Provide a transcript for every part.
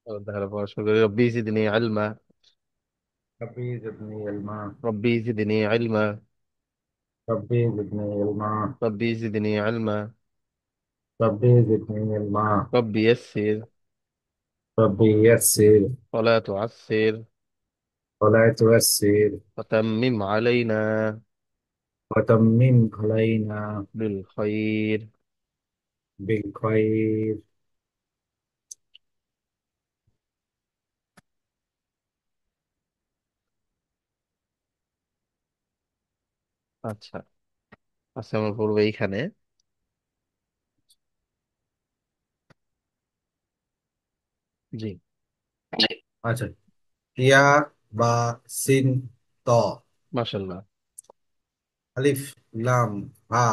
তাহলে পড়াশোনা করি। রব্বি জিদনি ইলমা। ربي زدني علما. রব্বি জিদনি ইলমা। ربي زدني علما. রব্বি জিদনি ইলমা। ربي زدني علما. রব্বি ইয়াসসির ربي يسر ওয়ালা তুআসসির ولا تيسر ওয়াতাম্মিম আলাইনা وتمم علينا বিল খাইর। بالخير. আচ্ছা, আচ্ছা, আমরা পড়বো এইখানে। জি। আচ্ছা, ইয়া বা সিন ত, মাশাল্লাহ। আলিফ লাম হা,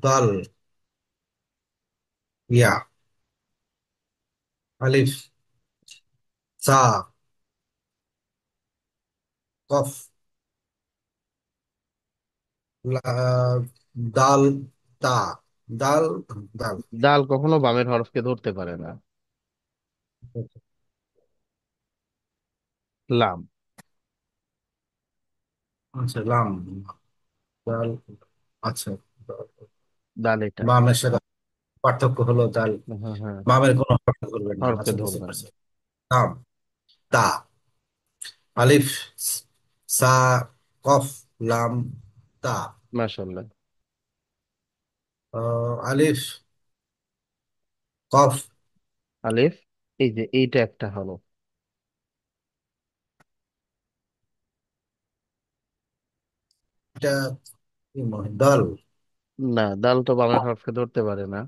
দাল ইয়া, আলিফ সা, কফ দাল তা, দাল দাল। দাল কখনো বামের হরফকে ধরতে পারে না। লাম। আচ্ছা, লাম দাল। আচ্ছা, দাল এটা। বামের সাথে পার্থক্য হলো দাল হ্যাঁ, হ্যাঁ। বামের কোনো হরফ করবেন না। হরফকে আচ্ছা, বুঝতে ধরবে না। পারছি। লাম তা, আলিফ সা, কফ লাম তা, মাশাল্লাহ। আলিফ কফ। আলিফ। এই যে এইটা একটা হলো। এটা কি দাল? না, দাল তো বামের হরফকে ধরতে পারে না।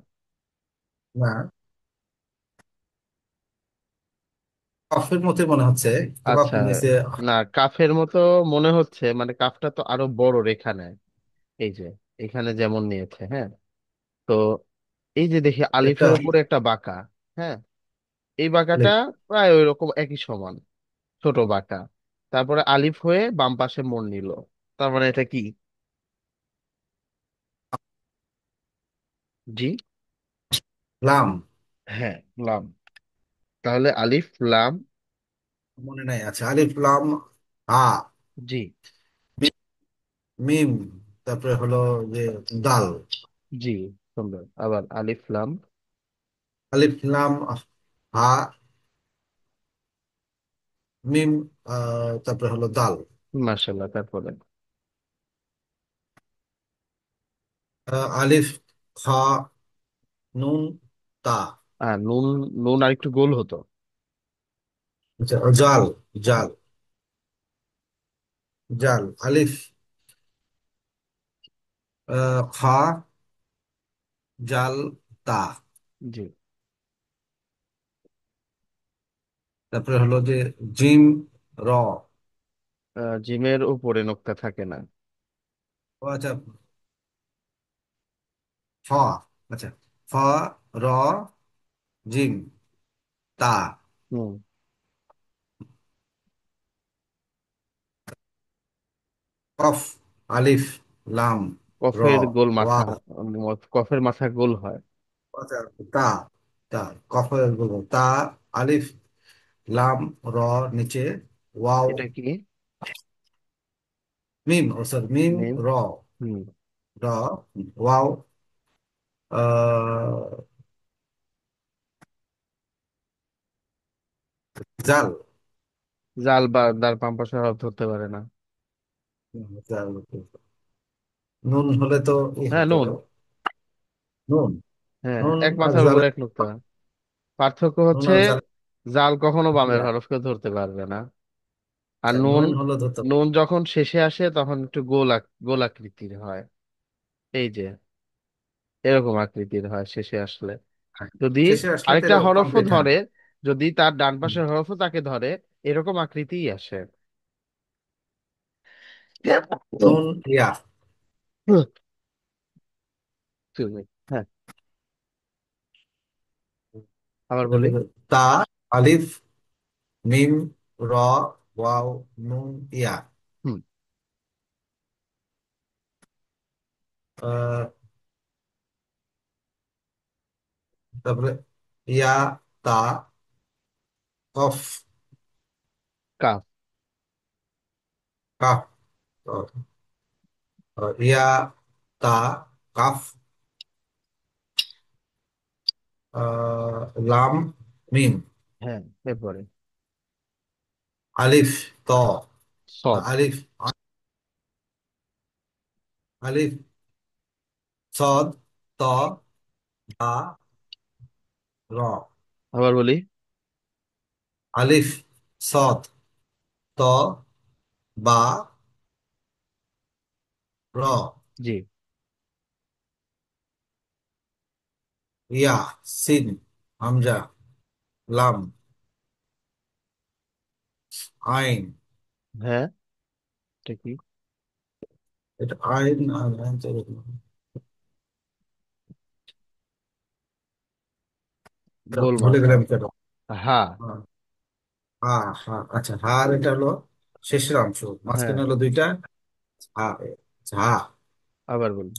না, কফের মতে মনে হচ্ছে, একটু কফ আচ্ছা। নিচে। না, কাফের মতো মনে হচ্ছে, মানে কাফটা তো আরো বড় রেখা নেয়। এই যে এখানে যেমন নিয়েছে, হ্যাঁ। তো এই যে দেখি এটা আলিফের উপরে একটা বাঁকা। হ্যাঁ। এই বাঁকাটা আলিফ প্রায় ওই রকম একই সমান, ছোট বাঁকা। তারপরে আলিফ হয়ে বাম পাশে মোড় নিল। তার মানে এটা কি? জি। লাম। হ্যাঁ, লাম। তাহলে আলিফ লাম। মনে নাই। আচ্ছা, আলিফ লাম হা, জি। মিম, তারপরে হলো যে দাল। জি। সুন্দর। আবার আলিফ লাম। আলিফ লাম হা, মিম, তারপরে হলো দাল। মাশাল্লাহ। তারপরে আলিফ খা, নুন তা। নুন। নুন আর একটু গোল হতো। আচ্ছা, জাল জাল জাল, আলিফ খা, জাল তা। জি। তারপরে হলো যে জিম র। জিমের উপরে নোক্তা থাকে না। ও আচ্ছা, ফ। আচ্ছা, ফ, র, জিম তা, হুম। কফ, আলিফ লাম র, কফের গোল মাথা। ওয়াও। কফের মাথা গোল হয়। আচ্ছা, তা তা, কফের বলবো তা, আলিফ লাম র, নিচে ওয়াও, এটা কি? মিম, ও সরি, মিম মিম। র, হুম। র, ওয়াও, আহ, জাল। জাল বা দার বাম পাশে হরফ ধরতে পারে না। জাল, নুন হলে তো হ্যাঁ, হতো। নুন। নুন, হ্যাঁ, নুন এক আর মাথার জাল, উপরে এক নোক্তা। পার্থক্য নুন হচ্ছে আর জাল। জাল কখনো বামের ইয়া, হরফকে ধরতে পারবে না। আর আচ্ছা, নুন। নুন হলো ধরতে নুন যখন শেষে আসে তখন একটু গোল আকৃতির হয়। এই যে এরকম আকৃতির হয় শেষে আসলে। পারে। যদি শেষে আসলে তো আরেকটা এরকম হরফও কমপ্লিট, হ্যাঁ। ধরে, যদি তার ডান হুম। পাশের হরফও তাকে ধরে, এরকম আকৃতিই আসে। নুন ইয়া, Excuse me। হ্যাঁ। আবার বলি। তা, আলিফ, মিম, র, ওয়াও, নুন ইয়া। হুম। তারপরে ইয়া, তা, কফ, কাফ। কাফ, ইয়া, তা, কাফ, লাম, মিম, হ্যাঁ, এরপরে আলিফ, ত, সদ। আলিফ, আলিফ, সদ, ত, বা, র, আবার বলি। আলিফ, সদ, ত, বা, র, জি। ইয়া, সিন, হামজা, লাম, আইন। হ্যাঁ, এটা কি? এটা আইন আর আইন গোল ভুলে মাথা। গেলাম কেন। হ্যাঁ। হ্যাঁ, হ্যাঁ, হ্যাঁ, আচ্ছা, হার এটা হলো শেষের অংশ, হ্যাঁ, মাঝখানে হলো দুইটা। হা, ঝা। আবার বলি।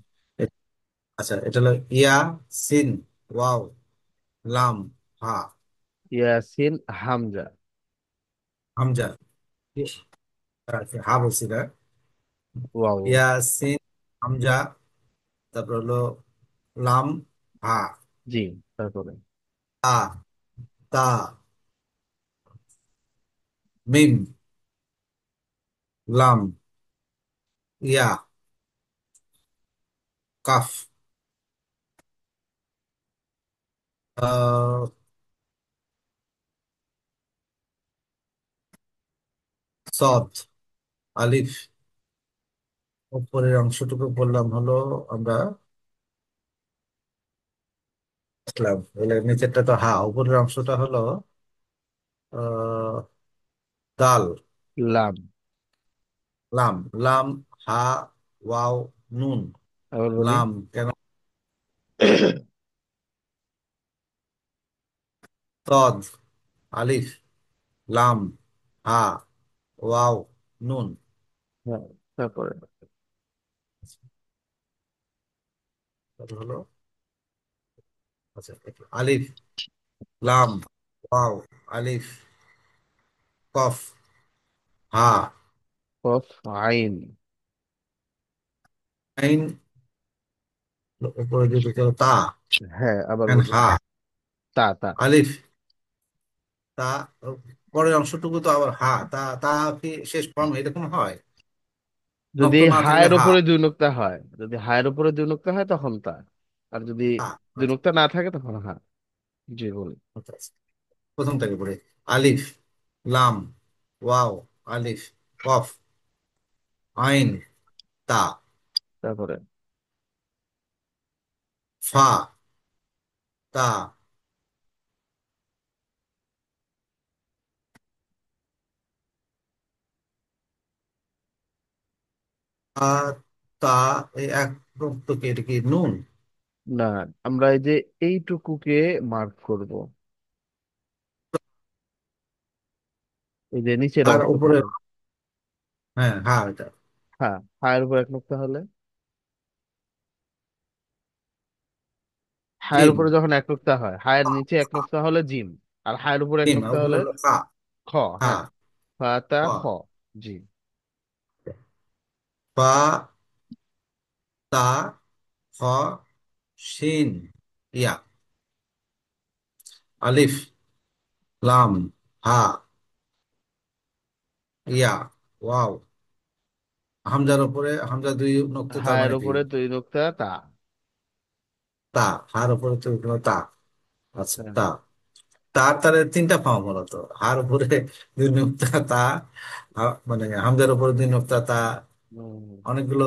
আচ্ছা, এটা হলো ইয়া, সিন, ওয়াও, লাম, হা, ইয়াসিন হামজা। হামজা। হা বলছি না। ওয়াও। ইয়া, সিন, হামজা, তারপর হলো লাম, হা, জি। তারপরে তা, তা, মিম, লাম, ইয়া, কাফ, আহ, সদ, আলিফ। উপরের অংশটুকু বললাম হলো আমরা আসলাম, এলে নিচেরটা তো হা, উপরের অংশটা হলো আহ, দাল, লাম। লাম, লাম, হা, ওয়াও, নুন, আবার বলি। লাম কেন, তদ, আলিফ, লাম, হা, ওয়াও, নুন। হ্যাঁ, তারপরে তারপর হলো, আচ্ছা, আলিফ, লাম, ওয়াও, আলিফ, কফ, হা, কফ, আইন। আইন, উপরে যদি কেউ তা, হ্যাঁ, আবার এন বলি। হা, তা তা। আলিফ, তা, পরের অংশটুকু তো আবার হা, তা, তা কি শেষ ফর্ম এরকম হয়? যদি নক্ত না থাকলে হায়ের হা, উপরে দুই নোক্তা হয়, যদি হায়ের উপরে দুই নোক্তা হয় তখন তা। আর যদি হা, দুই আচ্ছা, নোক্তা না থাকে তখন হা। জি বলি। আচ্ছা, আচ্ছা। প্রথম থেকে পড়ে, আলিফ, লাম, ওয়াও, আলিফ, কফ, আইন, তা, তারপরে ফা, তা, তা, তা, এই এক প্রত্যকে এটা কি নুন? না, আমরা এই যে এইটুকুকে মার্ক করব, এই যে নিচের তার উপরে, অংশটুকু। হ্যাঁ, হ্যাঁ, এটা হ্যাঁ, হায়ের উপর এক নোক্তা হলে, হায়ের জিম, উপরে যখন এক নোক্তা হয়, হায়ের নিচে এক নোক্তা হলে জিম। আর হায়ের উপরে এক জিম, আর নোক্তা উপরে হলে হলো খা, খ। হা, হ্যাঁ, ফাতা খ, খ। জি। ফা, তা, খ, শিন, ইয়া, আলিফ, লাম, হা, ইয়া, ওয়াও, হামজার উপরে, হামজা দুই নক্তা, তার হায়ের মানে কি? উপরে দুই নোক্তা তা। তা, হার উপরে তো হলো তা। আচ্ছা, হ্যাঁ। তা, তার তার তিনটা ফর্ম হলো তো, হার উপরে দুই নুক্তা তা, মানে হামজার উপরে দুই নুক্তা তা, হুম। অনেকগুলো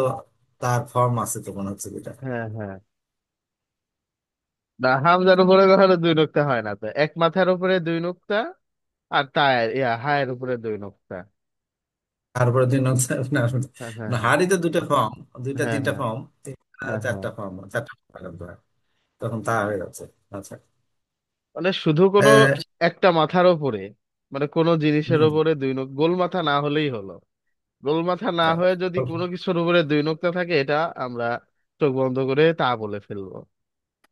তার ফর্ম আছে তো মনে হচ্ছে যেটা। হ্যাঁ, হ্যাঁ। না, হামজার উপরে কখনো দুই নোক্তা হয় না, তো এক মাথার উপরে দুই নোক্তা, আর তায়ের হায়ের উপরে দুই নোক্তা। হার উপরে দুই নুক্তা না, হ্যাঁ, হ্যাঁ, না, হ্যাঁ, হারই তো দুটো ফর্ম, দুইটা হ্যাঁ, তিনটা হ্যাঁ, ফর্ম, হ্যাঁ, হ্যাঁ। চারটা ফর্ম, চারটা form হয়। তখন তা হয়ে যাচ্ছে। আচ্ছা, মানে শুধু কোনো আহ, একটা মাথার উপরে, মানে কোনো জিনিসের হুম, উপরে দুই নোক, গোল মাথা না হলেই হলো। গোল মাথা না আচ্ছা, হয়ে যদি কোনো কিছুর উপরে দুই নোক্তা থাকে, এটা আমরা চোখ বন্ধ করে তা বলে ফেলবো।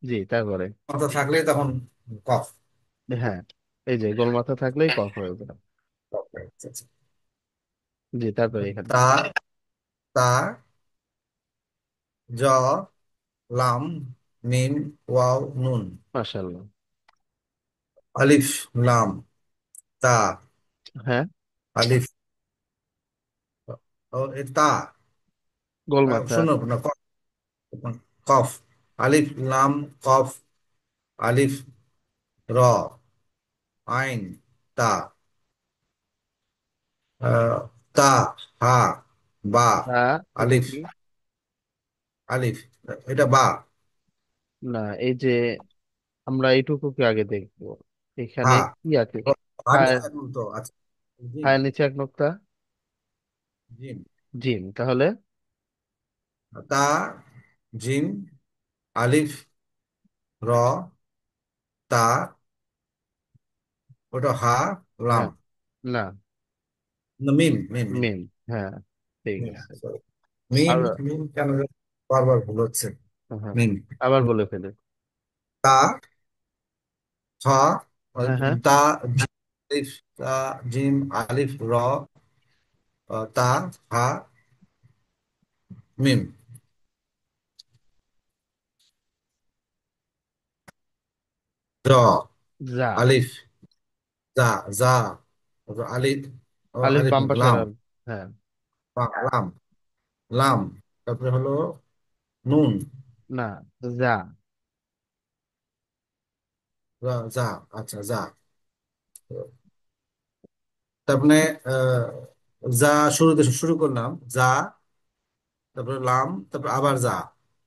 জি, তারপরে মাথা থাকলেই তখন কফ। হ্যাঁ, এই যে গোল মাথা থাকলেই কফ হয়ে যায়। আচ্ছা, আচ্ছা। জি, তারপরে এখানে। তা, তা, জ, লাম, মিম, ওয়াও, নুন। মাশাআল্লাহ। আলিফ, লাম, তা, হ্যাঁ, আলিফ, ও এ তা, গোল মাথা। শোনো না, কফ, আলিফ, লাম, কফ, আলিফ, র, আইন, তা, আহ, তা, হা, বা, তা, এটা আলিফ, কি? আলিফ, এটা বা, না, এই যে আমরা এইটুকুকে আগে দেখবো। এখানে হা, কি আছে? আমি হায়ের, এখন তো আচ্ছা, জিম, হায়ের নিচে এক নোক্তা। জিম, জিম, তাহলে তা, জিম, আলিফ, র, তা, ওটা হা, লাম, হ্যাঁ, না, না, মিম, মিম, মিম, মিম। হ্যাঁ, ঠিক মিম, আছে। sorry। মিম, আর মিম কেন যেন বারবার ভুল হচ্ছে। হ্যাঁ, মিম, আবার বলে ফেলে। তা, থা, হ্যাঁ, হ্যাঁ, তা, আলিফ, তা, জিম, আলিফ, র, তা, হা, মিম, র, যা। আলিফ, জা, জা, তারপর আলিফ, আলিফ আলিফ, বাম পাশের লাম, হ্যাঁ, লাম, লাম, তারপরে হলো নুন, না, যা। যা, আচ্ছা, যা, তারপরে যা, শুরুতে শুরু করলাম, যা, তারপরে লাম, তারপর আবার যা,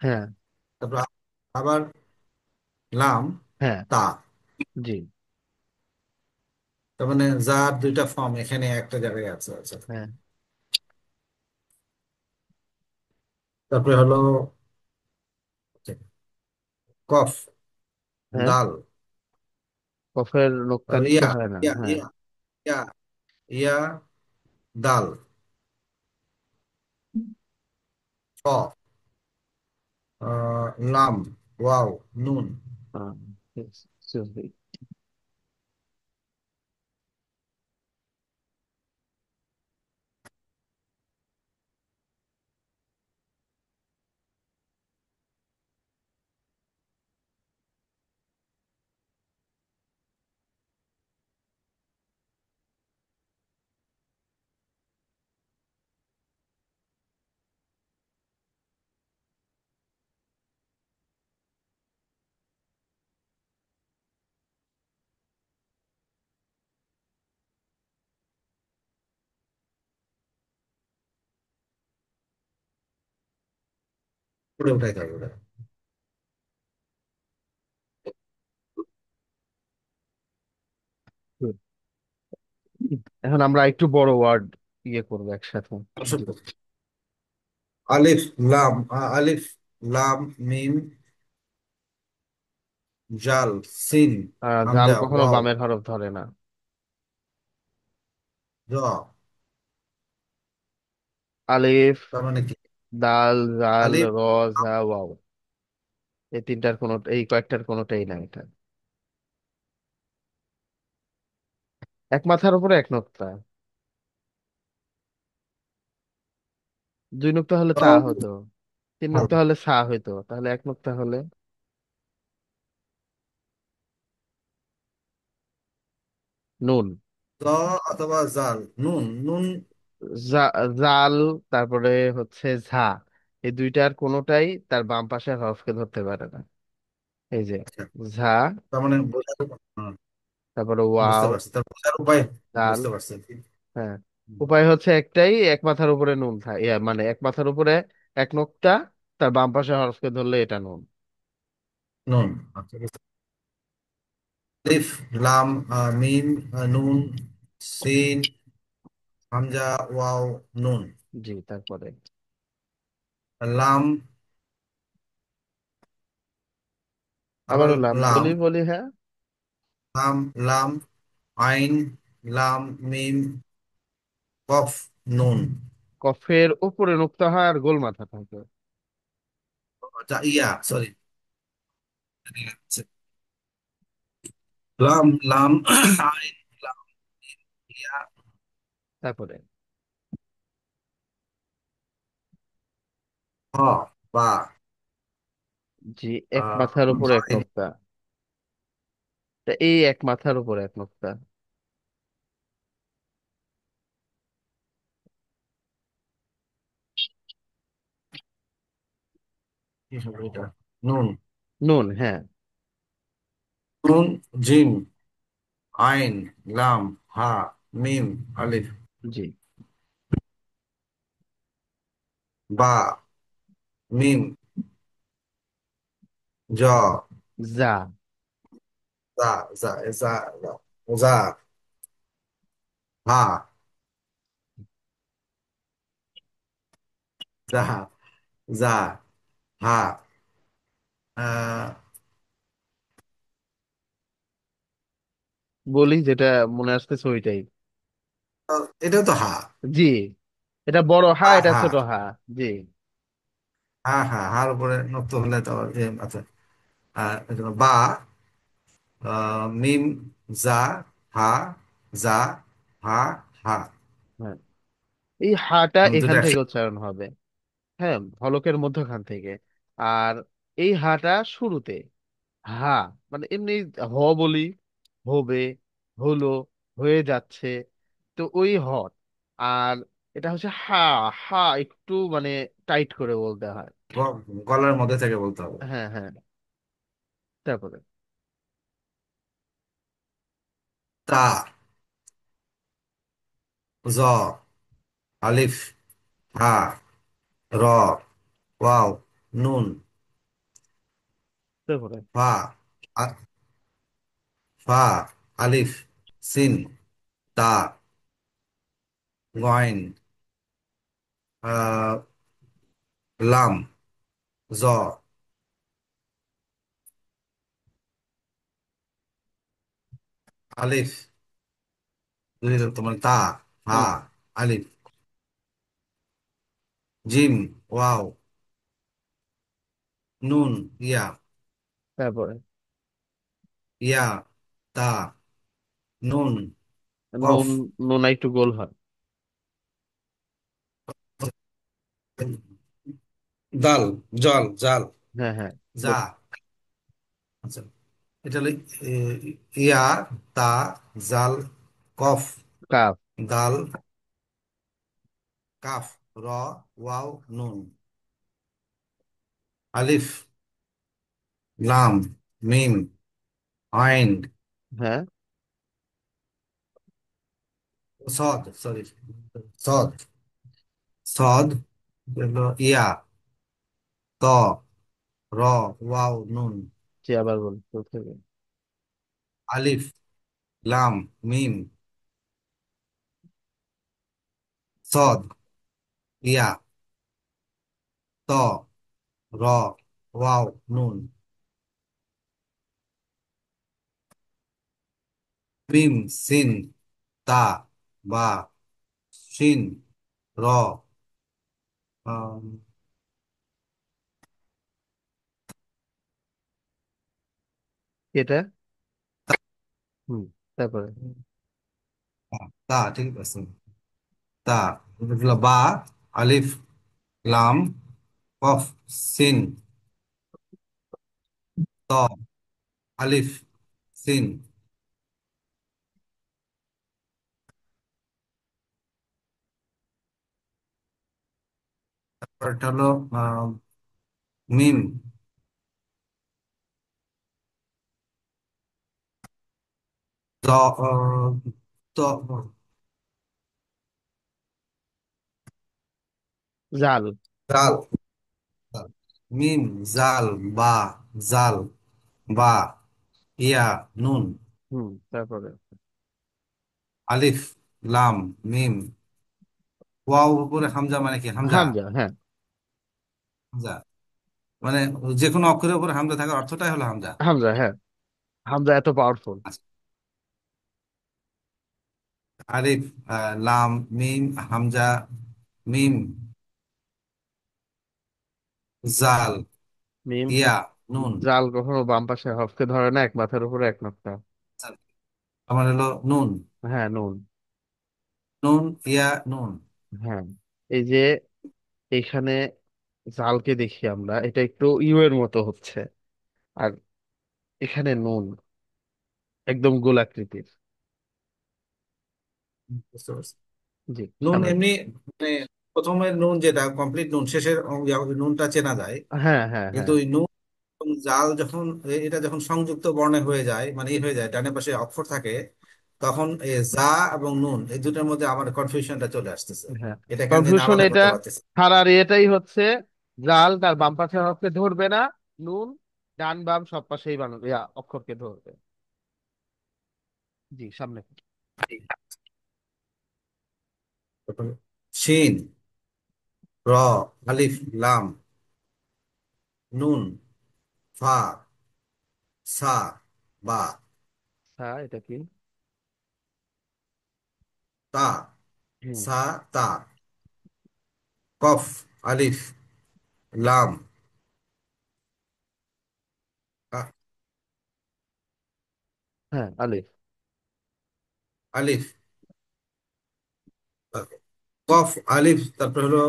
হ্যাঁ, তারপর আবার লাম, হ্যাঁ, তা, জি, তার মানে যার দুইটা ফর্ম এখানে একটা জায়গায় আছে, আচ্ছা। হ্যাঁ, তারপরে হলো কফ, হ্যাঁ, দাল, কফের নোক্তা নিচে ইয়া, হয় না, ইয়া, হ্যাঁ। ইয়া, ইয়া, ইয়া, দাল, ক, লাম, ওয়াও, নুন। Excuse me. পুরো উঠাইতে হবে ওটা। Good. এখন আমরা একটু বড় ওয়ার্ড ইয়ে করবো একসাথে। জি। আলিফ, লাম, আলিফ, লাম, মিম, জাল, সিন, জাল হামজা, কখনো ওয়াও, বামের হরফ ধরে না। জ, আলিফ, তার মানে কি? দাল, জাল, আলিফ, র, ঝা, ওয়াও। এই তিনটার কোনো, এই কয়েকটার কোনোটাই না এটা। এক মাথার উপরে এক নোক্তা। দুই নোক্তা হলে তা হতো। তিন নোক্তা হলে সা হইতো, তাহলে এক নোক্তা হলে নুন। জ অথবা জাল, নুন, নুন। জাল, তারপরে হচ্ছে ঝা। এই দুইটার কোনোটাই তার বাম পাশের হরফকে ধরতে পারে না। এই যে আচ্ছা, ঝা, তার মানে বোঝার, তারপরে বুঝতে ওয়াও, পারছি, তার বোঝার উপায় দাল। বুঝতে পারছি। হ্যাঁ, উপায় হচ্ছে একটাই, এক মাথার উপরে নুন থাকে, মানে এক মাথার উপরে এক নোক্তা, তার বাম পাশে হরফকে ধরলে এটা নুন। নুন, আচ্ছা, আলিফ, লাম, মিম, নুন, সিন, হামজা, ওয়াও, নুন, জি, তারপরে লাম, আবার আবারও লাম, লাম, বলি বলি, হ্যাঁ। লাম, লাম, আইন, লাম, মিম, কফ, নুন। কফের উপরে নোক্তা হয় আর গোল মাথা থাকে। আচ্ছা, ইয়া, সরি, লাম লাম আইন লাম ইয়া তারপরে হ বা জি, এক মাথার উপরে এক জাইন। নোক্তা। তা এই এক মাথার উপরে এক নোক্তা। কি হবে এটা? নুন। নুন, হ্যাঁ। নুন, জিম, আইন, লাম, হা, মিম, আলিফ, জি। বা, মিম, জ, যা। জা, জা, জা, জা, হা, জা, জা, হা, আহ, বলি যেটা মনে আসতেছে ওইটাই। এটাও তো হা। জি, এটা বড় হা, হা, এটা হা, ছোট হা। জি। হা, হা, হার উপরে নক্ত হলে তো আচ্ছা। এই জন্য বা, মিম, জা, হা, জা, হা, হা। হ্যাঁ, এই হাটা দুটো এখান থেকে একসাথে। উচ্চারণ হবে। হ্যাঁ, হলকের মধ্যখান থেকে। আর এই হাটা শুরুতে। হা, মানে এমনি হ বলি, হবে, হলো, হয়ে যাচ্ছে, তো ওই হ। আর এটা হচ্ছে হা। হা একটু মানে টাইট করে বলতে হয়। গলার মধ্যে থেকে বলতে হবে। হ্যাঁ, হ্যাঁ। তারপরে তা, জ, আলিফ, হা, র, ওয়াও, নুন, তারপরে ফা, আ- ফা, আলিফ, সিন, তা, গইন, আহ, লাম, জ, আলিফ, তোমার তা, হা, হুম। আলিফ, জিম, ওয়াও, নুন, ইয়া, তারপরে ইয়া, তা, নুন, কফ, নুন। নুন একটু গোল হয়। দাল, জল, জাল, হ্যাঁ, হ্যাঁ। যা। আচ্ছা, এটা হলো ইয়া, তা, জাল, কফ, কাফ। দাল, কাফ, র, ওয়াও, নুন, আলিফ, লাম, মিম, আইন, হ্যাঁ। সদ, সরি, সদ, সদ, হলো ইয়া, ত, র, ওয়াও, নুন, জি, আবার বল শুরু থেকে। আলিফ, লাম, মিম, সদ, ইয়া, ত, র, ওয়াও, নুন, মিম, সিন, তা, বা, শিন, র, আম, এটা। হুম। তারপরে তা, ঠিক আছে। তা, এটা হলো বা, আলিফ, লাম, কফ, সিন, ত, আলিফ, সিন, তারপর এটা হলো মিম, ত, ত, জাল। জাল, মিম, জাল, বা, জাল, বা, ইয়া, নুন, হুম। তারপরে আলিফ, লাম, মিম, ওয়াও উপরে হামজা মানে কি হামজা? হামজা, হ্যাঁ। হামজা মানে যে কোনো অক্ষরের উপরে হামজা থাকার অর্থটাই হলো হামজা। হামজা, হ্যাঁ। হামজা এত পাওয়ারফুল। আচ্ছা, আলিফ, লাম, মিম, হামজা, মিম, জাল, মিম। ইয়া, নুন। জাল কখনো বাম পাশে হরফকে ধরে না, এক মাথার উপরে এক নোক্তা। আমার হলো নুন। হ্যাঁ, নুন। নুন, ইয়া, নুন। হ্যাঁ, এই যে এখানে জালকে দেখি আমরা, এটা একটু ইউ এর মতো হচ্ছে। আর এখানে নুন একদম গোলাকৃতির। বুঝতে পারছি। জি, নুন সামনে। এমনি মানে প্রথমের নুন যেটা কমপ্লিট নুন, শেষের নুনটা চেনা যায়। হ্যাঁ, হ্যাঁ, কিন্তু হ্যাঁ, ওই নুন এবং জাল যখন এটা যখন সংযুক্ত বর্ণে হয়ে যায়, মানে ই হয়ে যায়, ডানে পাশে অক্ষর থাকে, তখন যা এবং নুন এই দুটোর মধ্যে আমার কনফিউশনটা চলে আসতেছে। হ্যাঁ। এটা কেন যেন কনফিউশন আলাদা এটা। করতে পারতেছি। হারার এটাই হচ্ছে, জাল তার বাম পাশের অক্ষরকে ধরবে না, নুন ডান বাম সব পাশেই অক্ষরকে ধরবে। জি, সামনে। তারপরে শিন, র, আলিফ, লাম, নুন, ফা, সা, বা, হ্যাঁ, এটা কি? তা, হুম। সা, তা, কফ, আলিফ, লাম, আ- হ্যাঁ, আলিফ। আলিফ, কফ, আলিফ, তারপর হলো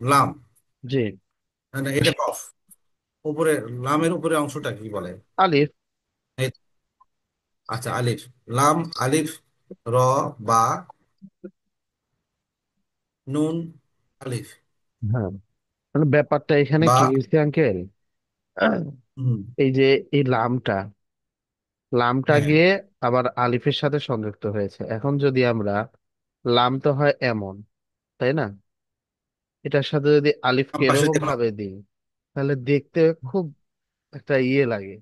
লাম। জি। না, না, এটা কফ। উপরে লামের উপরে অংশটা কি বলে? আলিফ। এই- আচ্ছা, আলিফ, লাম, আলিফ, র, বা, নুন, আলিফ, হ্যাঁ, মানে ব্যাপারটা এখানে বা। কি হয়েছে আঙ্কেল, হুম। এই যে এই লামটা, লামটা হ্যাঁ, গিয়ে আবার আলিফের সাথে সংযুক্ত হয়েছে। এখন যদি আমরা, লাম তো হয় এমন, তাই না? এটার সাথে যদি আলিফকে বাম পাশে এরকম যে ভাবে দিই, তাহলে দেখতে খুব একটা ইয়ে লাগে,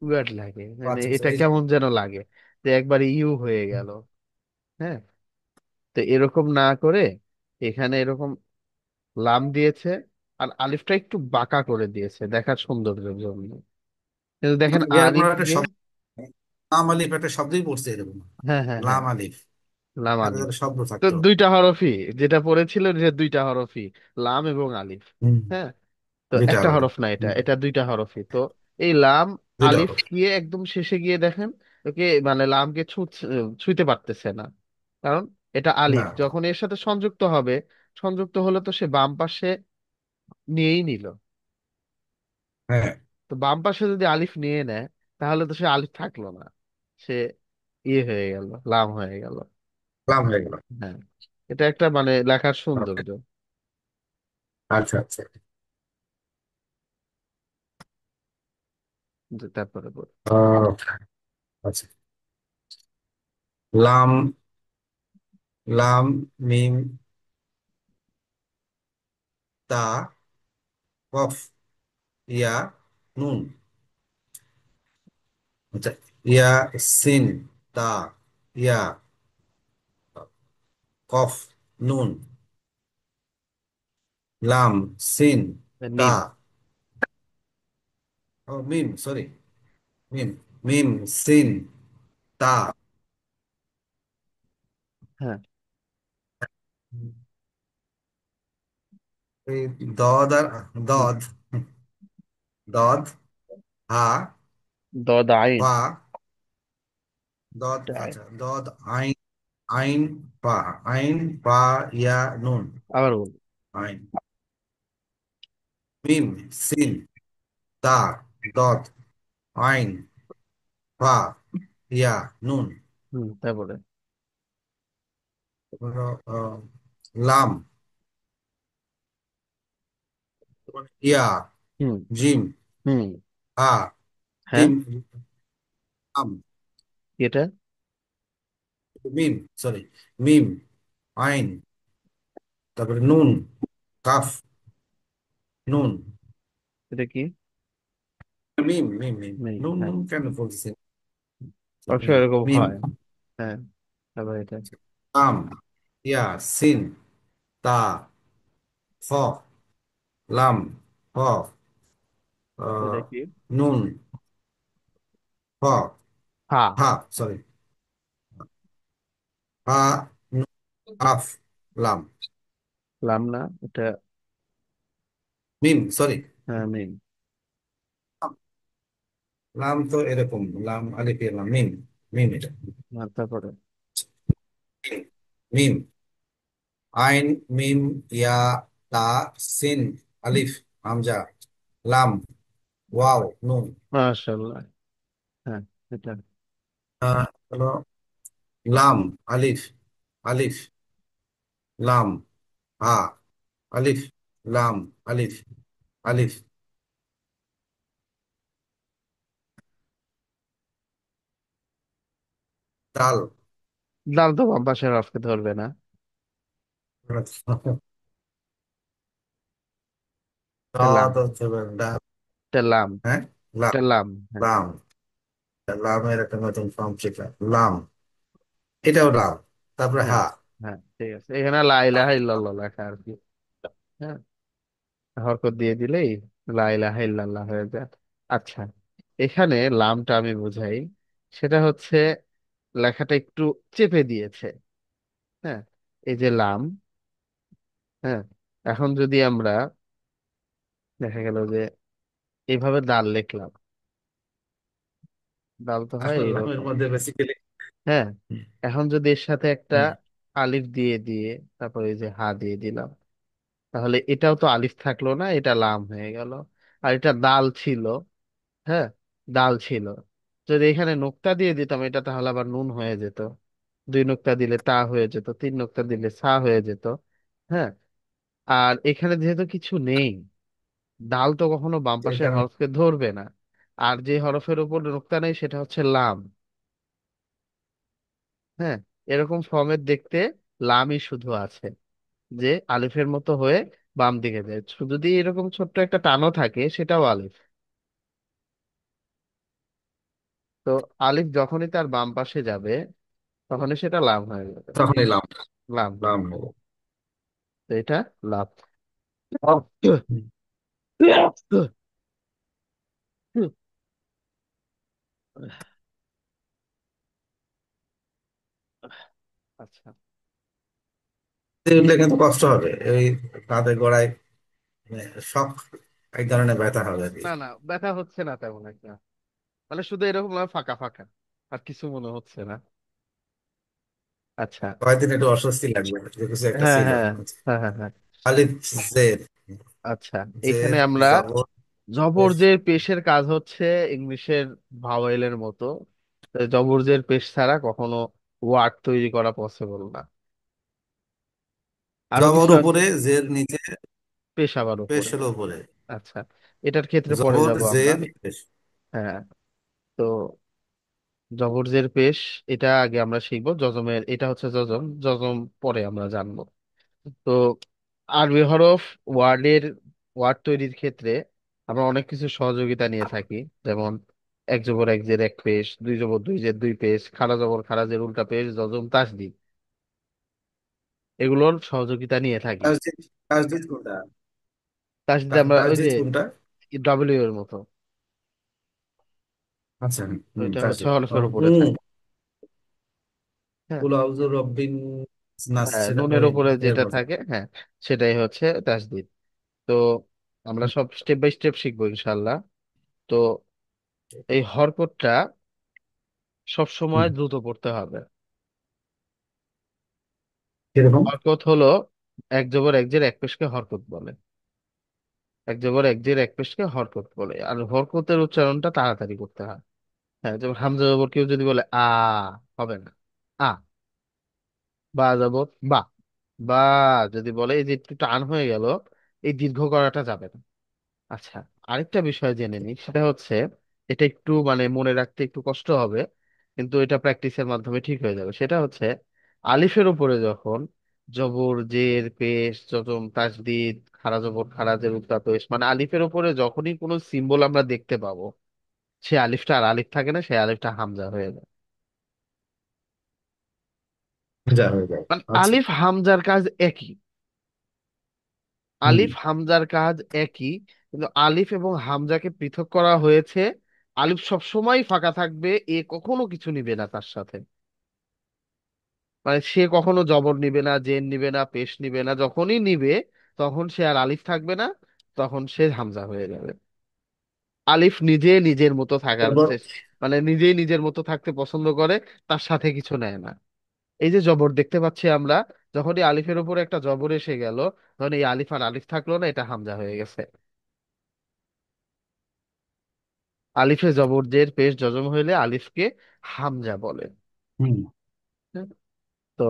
উয়ার্ড লাগে, মানে আচ্ছা, আচ্ছা, এটা এই যে কেমন যেন লাগে, যে একবার ইউ হয়ে গেল। হ্যাঁ, তো এরকম না করে এখানে এরকম লাম দিয়েছে, আর আলিফটা একটু বাঁকা করে দিয়েছে দেখার সৌন্দর্যের জন্য। কিন্তু দেখেন ইয়ার পর আলিফ একটা দিয়ে। শব্দ, লাম আলিফ একটা শব্দই পড়ছে এরকম। হ্যাঁ, হ্যাঁ, হ্যাঁ, লাম আলিফ, লাম একটা আলিফ। করে শব্দ তো থাকতো। দুইটা হরফই, যেটা পড়েছিল যে দুইটা হরফই, লাম এবং আলিফ। হুম। হ্যাঁ, তো দুইটা একটা আলাদা। হরফ না, এটা হুম, এটা দুইটা হরফই তো। এই লাম দুইটা আলিফ হলো। গিয়ে একদম শেষে গিয়ে দেখেন, ওকে মানে লামকে ছুঁতে পারতেছে না, কারণ এটা আলিফ না। যখন এর সাথে সংযুক্ত হবে, সংযুক্ত হলে তো সে বাম পাশে নিয়েই নিল। হ্যাঁ, তো বাম পাশে যদি আলিফ নিয়ে নেয়, তাহলে তো সে আলিফ থাকলো না, সে ইয়ে হয়ে গেল, লাম হয়ে গেল। লাম হয়ে গেল। হ্যাঁ, এটা একটা মানে লেখার ওকে। সৌন্দর্য। আচ্ছা, আচ্ছা। তারপরে বল। আচ্ছা, লাম, লাম, মিম, তা, কফ, ইয়া, নুন। আচ্ছা, ইয়া, সিন, তা, ইয়া, কফ, নুন, লাম, সিন, তা, মিম। ও মিম, সরি, মিম, মিম, সিন, তা, হ্যাঁ, এই দদ আর হুম। দদ, দদ, হা, দদ আইন। বা, দদ, ডাই। আচ্ছা, দদ, আইন, আইন, পা, আইন, পা, ইয়া, নুন, আবার বল। আইন, মিম, সিন, তা, দদ, আইন, পা, ইয়া, নুন। তারপরে। তারপর লাম, তারপর ইয়া, হুম। জিম, হুম। হা, হ্যাঁ, জিম, লাম, এটা। মিম, সরি, মিম, আইন, তারপরে নুন, কাফ, নুন, এটা কি? মিম, মিম, মিম, মিম, নুন, হ্যাঁ। নুন কেন বলতেছি? অবশ্যই মিম, এরকম মিম, হয়। হ্যাঁ, তারপর এটা। লাম, ইয়া, সিন, তা, খ, লাম, খ, এটা আহ, কি? নুন, খ, হ্যাঁ। হা, সরি, হা, নুন, কাফ, লাম, লাম না এটা। মিম, সরি। হ্যাঁ, মিম। লাম তো এরকম, লাম আলিফ লাম মিম। মিম এটা। তারপরে মিম। আইন, মিম, ইয়া, তা, সিন, আলিফ, হামজা, লাম, ওয়াও, নুন। মাশাআল্লাহ। হ্যাঁ, এটা হলো লাম, আলিফ, আলিফ, লাম, হা, আলিফ, লাম, আলিফ, আলিফ, দাল। দাল তো বাম পাশের হরফকে ধরবে না। এটা লাম। হচ্ছে ডাল। এটা লাম। হ্যাঁ, লাম। এটা লাম, হ্যাঁ। লাম। লামের একটা নতুন ফর্ম শিখলাম, লাম। এটাও লাম। তারপরে হ্যাঁ, হা। হ্যাঁ, ঠিক আছে, এখানে লা ইলাহা ইল্লাল্লাহ লেখা আর কি। হ্যাঁ, হরকত দিয়ে দিলেই লা ইলাহা ইল্লাল্লাহ হয়ে যায়। আচ্ছা, এখানে লামটা আমি বুঝাই। সেটা হচ্ছে লেখাটা একটু চেপে দিয়েছে। হ্যাঁ, এই যে লাম। হ্যাঁ, এখন যদি আমরা দেখা গেল যে এইভাবে দাল লিখলাম, দাল তো হয় আসলে লামের এইরকম। মধ্যে বেসিক্যালি। হ্যাঁ, এখন যদি এর সাথে একটা আলিফ দিয়ে দিয়ে তারপরে এই যে হা দিয়ে দিলাম, তাহলে এটাও তো আলিফ থাকলো না, এটা লাম হয়ে গেল। আর এটা দাল ছিল। হ্যাঁ, দাল ছিল। যদি এখানে নোক্তা দিয়ে দিতাম এটা তাহলে আবার নুন হয়ে যেত। দুই নোক্তা দিলে তা হয়ে যেত, তিন নোক্তা দিলে সা হয়ে যেত। হ্যাঁ, আর এখানে যেহেতু কিছু নেই, দাল তো কখনো বাম পাশের এখানে হরফকে ধরবে না। আর যে হরফের উপর নোক্তা নেই সেটা হচ্ছে লাম। হ্যাঁ, এরকম ফর্মের দেখতে লামই শুধু আছে, যে আলিফের মতো হয়ে বাম দিকে যায়। যদি এরকম ছোট্ট একটা টানও থাকে সেটাও আলিফ। তো আলিফ যখনই তার বাম পাশে যাবে তখনই সেটা লাম হয়ে যাবে। তখনই লাম। লাম হয়ে লাম যাবে। হলো। তো এটা লাভ। হুম। আচ্ছা, উঠলে কিন্তু কষ্ট হবে এই কাঁধে গোড়ায়, মানে শখ, এক ধরনের ব্যথা হবে আর কি। না না, ব্যথা হচ্ছে না তেমন একটা। মানে শুধু এরকম না, ফাঁকা ফাঁকা, আর কিছু মনে হচ্ছে না। আচ্ছা। কয়েকদিন একটু অস্বস্তি লাগবে যে কিছু একটা হ্যাঁ, ছিল। হ্যাঁ, হ্যাঁ, হ্যাঁ, হ্যাঁ। আলিফ, জের। আচ্ছা, এখানে জের, আমরা জবর, জবর পেশ। জের পেশের কাজ হচ্ছে ইংলিশের ভাওয়েলের মতো। তো জবর জের পেশ ছাড়া কখনো ওয়ার্ড তৈরি করা পসিবল না। আরো জবর কিছু আছে। উপরে, জের নিচে, পেশ আবার উপরে। পেশের উপরে। আচ্ছা, এটার ক্ষেত্রে পরে জবর, যাব আমরা। জের, পেশ। হ্যাঁ। তো জবর জের পেশ, এটা আগে আমরা শিখবো। জজমের এটা হচ্ছে জজম, জজম পরে আমরা জানবো। তো আরবি হরফ ওয়ার্ডের ওয়ার্ড তৈরির ক্ষেত্রে আমরা অনেক কিছু সহযোগিতা নিয়ে থাকি। যেমন এক জবর এক জের এক পেশ, দুই জবর দুই জের দুই পেশ, খাড়া জবর খাড়া জের উল্টা পেশ, জজম তাসদিদ, এগুলোর সহযোগিতা নিয়ে থাকি। তাসদিদ। তাসদিদ কোনটা? তাসদিদ আমরা ওই যে তাসদিদ কোনটা? ডব্লিউ এর মতো, আচ্ছা, ওইটা হচ্ছে তাসদিদ। হরফের উপরে হুম। থাকে। হ্যাঁ, কুল আউযু রব্বিন নাস, হ্যাঁ, সেটা নুনের ওই উপরে এর যেটা মতো। থাকে, হ্যাঁ, সেটাই হচ্ছে তাসদিদ। তো আমরা সব স্টেপ বাই স্টেপ শিখবো ইনশাল্লাহ। তো এই হরকতটা সব সময় হুম। দ্রুত পড়তে হবে। কিরকম? হরকত হলো এক জবর এক জের এক পেশকে হরকত বলে। এক জবর এক জের এক পেশকে হরকত বলে। আর হরকতের উচ্চারণটা তাড়াতাড়ি করতে হয়। হ্যাঁ, যেমন হামজা জবর কেউ যদি বলে হবে না। আ। বা জবর বা। বা যদি বলে এই যে একটু টান হয়ে গেল, এই দীর্ঘ করাটা যাবে না। আচ্ছা, আরেকটা বিষয় জেনে নিই, সেটা হচ্ছে এটা একটু মানে মনে রাখতে একটু কষ্ট হবে, কিন্তু এটা প্র্যাকটিসের মাধ্যমে ঠিক হয়ে যাবে। সেটা হচ্ছে আলিফের উপরে যখন জবর জের পেশ জজম তাসদিদ খাড়া জবর খাড়া জের উল্টা পেশ, মানে আলিফের উপরে যখনই কোনো সিম্বল আমরা দেখতে পাবো, সে আলিফটা আর আলিফ থাকে না, সে আলিফটা হামজা হয়ে যায়। যা হয়ে যায়। মানে আচ্ছা। আলিফ হামজার কাজ একই। হুম। আলিফ হামজার কাজ একই, কিন্তু আলিফ এবং হামজাকে পৃথক করা হয়েছে। আলিফ সব সময় ফাঁকা থাকবে, এ কখনো কিছু নিবে না তার সাথে। মানে সে কখনো জবর নিবে না, জের নিবে না, পেশ নিবে না। যখনই নিবে তখন সে আর আলিফ থাকবে না, তখন সে হামজা হয়ে যাবে। আলিফ নিজে নিজের মতো থাকার তারপর চেষ্টা। মানে নিজেই নিজের মতো থাকতে পছন্দ করে, তার সাথে কিছু নেয় না। এই যে জবর দেখতে পাচ্ছি আমরা, যখনই আলিফের উপরে একটা জবর এসে গেল, তখন এই আলিফ আর আলিফ থাকলো না, এটা হামজা হয়ে গেছে। আলিফে জবর জের পেশ জজম হইলে আলিফকে হামজা বলে। হুম। হ্যাঁ? তো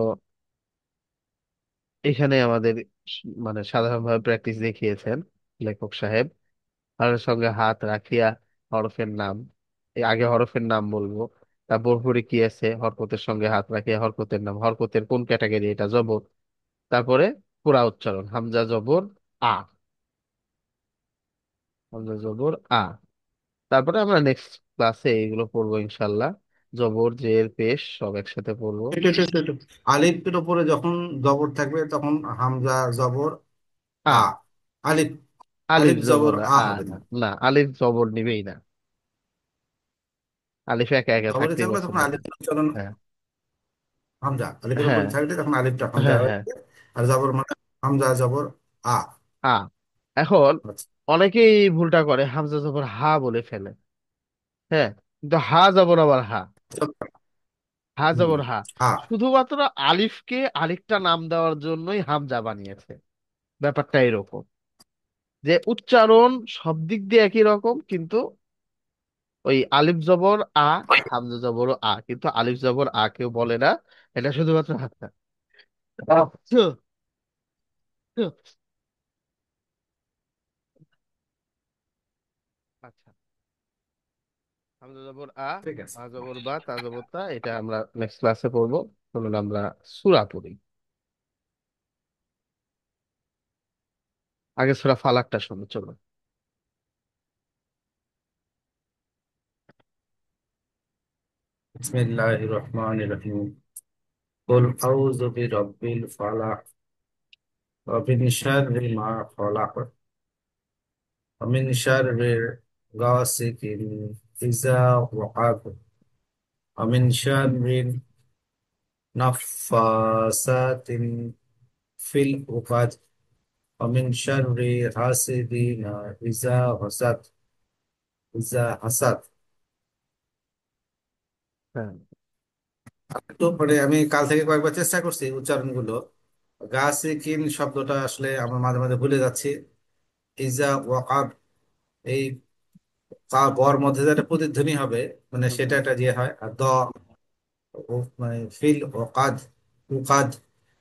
এখানে আমাদের মানে সাধারণভাবে প্র্যাকটিস দেখিয়েছেন লেখক সাহেব। আর সঙ্গে হাত রাখিয়া হরফের নাম, এই আগে হরফের নাম বলবো, তারপর পরে কি আছে, হরকতের সঙ্গে হাত রাখিয়া হরকতের নাম, হরকতের কোন ক্যাটাগরি, এটা জবর। তারপরে পুরা উচ্চারণ, হামজা জবর আ, হামজা জবর আ। তারপরে আমরা নেক্সট ক্লাসে এইগুলো পড়বো ইনশাল্লাহ। জবর জের পেশ সব একসাথে পড়বো। একটু। আলিফের উপরে যখন জবর থাকবে তখন হামজা জবর আ, আ। আলিফ, আলিফ আলিফ জবর জবর আ আ হবে না, না। না আলিফ জবর নিবেই না, আলিফ একা একা জবরে থাকতেই থাকলে তখন পছন্দ করে। আলিফের উচ্চারণ হ্যাঁ, হামজা, আলিফের হ্যাঁ, উপরে থাকলে তখন আলিফটা হামজা হ্যাঁ, হয়ে হ্যাঁ, যাবে। আর জবর মানে হামজা জবর আ। আ। এখন আচ্ছা। অনেকেই এই ভুলটা করে, হামজা জবর হা বলে ফেলে। হ্যাঁ, কিন্তু হা জবর আবার হা, হা হুম। জবর হা। আ। শুধুমাত্র আলিফকে আরেকটা নাম দেওয়ার জন্যই হামজা বানিয়েছে। ব্যাপারটা এরকম যে উচ্চারণ সব দিক দিয়ে একই রকম, কিন্তু ওই আলিফ জবর আ, হামজা জবর আ, কিন্তু আলিফ জবর আ কেউ বলে না, এটা শুধুমাত্র হামজা। আচ্ছা, হামজা জবর আ, ঠিক আছে। হা জবর বা, তা জবর তা, এটা আমরা নেক্সট ক্লাসে পড়বো। চলুন আমরা সূরা পড়ি। আগে সূরা ফালাকটা শোনো, চলো। বিসমিল্লাহির রহমানির রহিম। কুল আউযু বিরাব্বিল ফালাক ওয়া মিন শাররি মা খালাক ওয়া মিন শাররি গাসিকিন ইযা ওয়াকাব ওয়া মিন শাররি নাফফাসাতিন ফিল উকাদ ওয়া মিন শাররি হাসিদিন ইযা হাসাদ। হ্যাঁ, একটু মানে আমি কাল থেকে কয়েকবার চেষ্টা করছি উচ্চারণগুলো। গাসিকিন শব্দটা আসলে আমরা মাঝে মাঝে ভুলে যাচ্ছি। ইজা ওয়াকাব, এই বর মধ্যে যে একটা প্রতিধ্বনি হবে, মানে হুম, সেটা হুম, একটা যে হয়। আর মানে ফিল ওকাদ, উকাদ।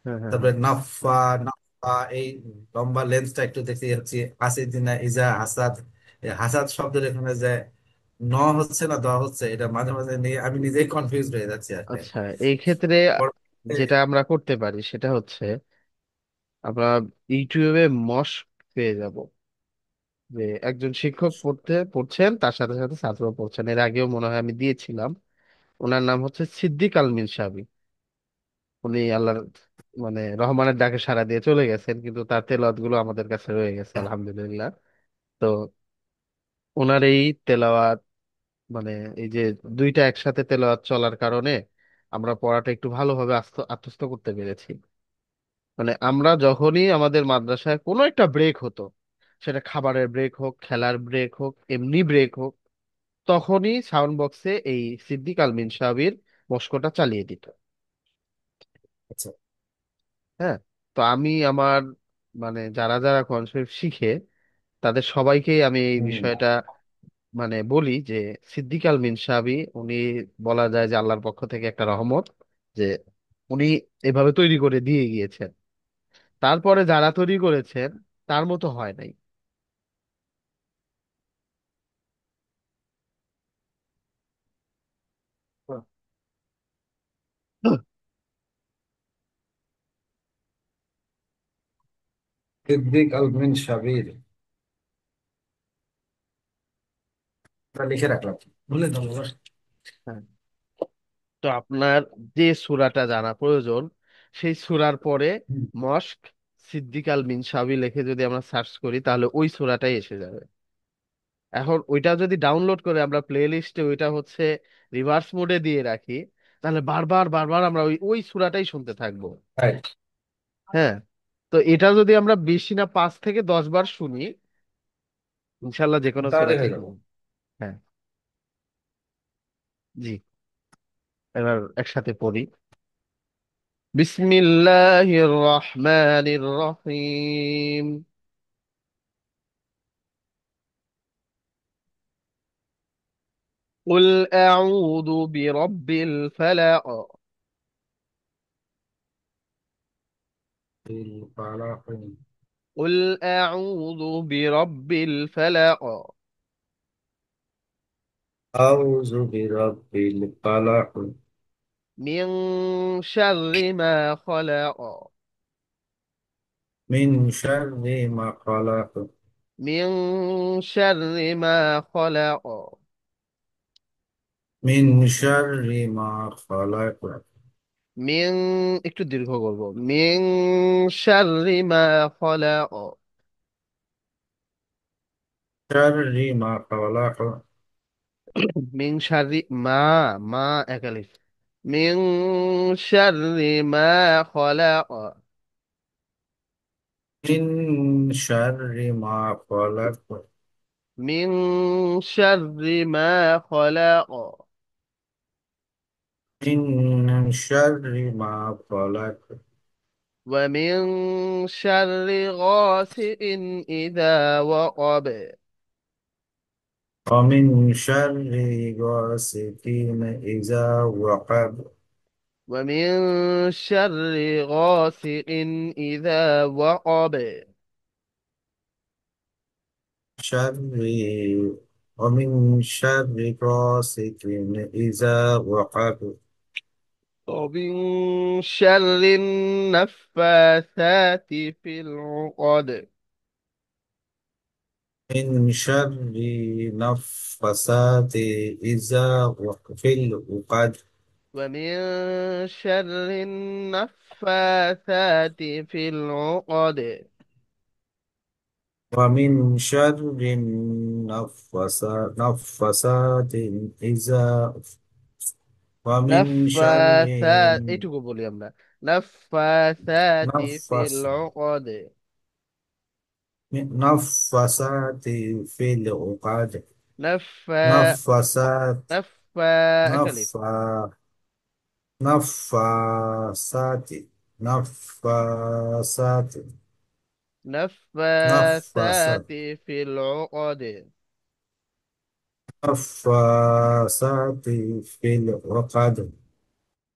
হ্যাঁ, হ্যাঁ, হ্যাঁ। তারপরে নাফা, নাফা, এই লম্বা লেন্সটা একটু দেখতে যাচ্ছি। আসিদিনা ইজা হাসাদ, এই হাসাদ শব্দের এখানে যে ন হচ্ছে না দ হচ্ছে, এটা মাঝে মাঝে নিয়ে আমি নিজেই কনফিউজ হয়ে যাচ্ছি আর কি। আচ্ছা, এই ক্ষেত্রে যেটা আমরা করতে পারি সেটা হচ্ছে, আমরা ইউটিউবে মস্ক পেয়ে যাব, যে একজন শিক্ষক পড়ছেন, তার সাথে সাথে ছাত্র পড়ছেন। এর আগেও মনে হয় আমি দিয়েছিলাম। ওনার নাম হচ্ছে সিদ্দিক আল মিনসাবি। উনি আল্লাহর মানে রহমানের ডাকে সাড়া দিয়ে চলে গেছেন, কিন্তু তার তেলাওয়াত গুলো আমাদের কাছে রয়ে গেছে আলহামদুলিল্লাহ। তো ওনার এই তেলাওয়াত মানে এই যে দুইটা একসাথে তেলাওয়াত চলার কারণে আমরা পড়াটা একটু ভালোভাবে আত্মস্থ করতে পেরেছি। মানে আমরা যখনই আমাদের মাদ্রাসায় কোনো একটা ব্রেক হতো, সেটা খাবারের ব্রেক হোক, খেলার ব্রেক হোক, এমনি ব্রেক হোক, তখনই সাউন্ড বক্সে এই সিদ্দিক আল মিনসাবির মস্কটা চালিয়ে দিত। আচ্ছা। হ্যাঁ, তো আমি আমার মানে যারা যারা কোরআন শরীফ শিখে, তাদের সবাইকেই আমি এই হুম। বিষয়টা মানে বলি যে সিদ্দিক আল মিনসাবি উনি বলা যায় যে আল্লাহর পক্ষ থেকে একটা রহমত, যে উনি এভাবে তৈরি করে দিয়ে গিয়েছেন। তারপরে যারা তৈরি করেছেন তার মতো হয় নাই। সিদ্দিক আলমিন সাবির, তা লিখে রাখলাম, বললেন তো বাবা? হ্যাঁ, তো আপনার যে সূরাটা জানা প্রয়োজন, সেই সূরার পরে হুম। মস্ক সিদ্দিক আল মিনসাবি লিখে যদি আমরা সার্চ করি, তাহলে ওই সূরাটাই এসে যাবে। এখন ওইটা যদি ডাউনলোড করে আমরা প্লে লিস্টে ওইটা হচ্ছে রিভার্স মোডে দিয়ে রাখি, তাহলে বারবার বারবার আমরা ওই ওই সূরাটাই শুনতে থাকবো। রাইট। হ্যাঁ, তো এটা যদি আমরা বেশি না 5 থেকে 10 বার শুনি, ইনশাল্লাহ যে কোনো তাহলে সূরা হয়ে শিখবো। যাবো। হ্যাঁ। জি, এবার একসাথে পড়ি। বিসমিল্লাহির রহমানির রহিম। قل أعوذ برب الفلق. الفلق. قل أعوذ برب الفلق أعوذ برب الفلق. من شر ما خلق. من شر ما خلق. من شر ما خلق. من شر ما خلق. من একটু দীর্ঘ করব। من شر ما خلق. شر ما خلق. من شر ما একালিফ। من شر ما خلق. من شر ما خلق. من شر ما خلق. من شر ما خلق. ومن شر غاسق إذا وقب. ومن شر غاسق إذا وقب. ومن شر غاسق إذا وقب. شر ومن شر غاسق إذا وقب. ومن شر النفاثات في العقد. من شر نفسات إذا في العقد. ومن شر النفاثات في العقد. ومن شر نفسات إذا. ومن شر نفاثات এইটুকু বলি আমরা। نفاثات في نفس العقد. نفسات في العقد. نفا نفسات. نفا أكلف. نف نفسات. نفسات. نفاثات نفسات. في العقد. نفسات في العقد.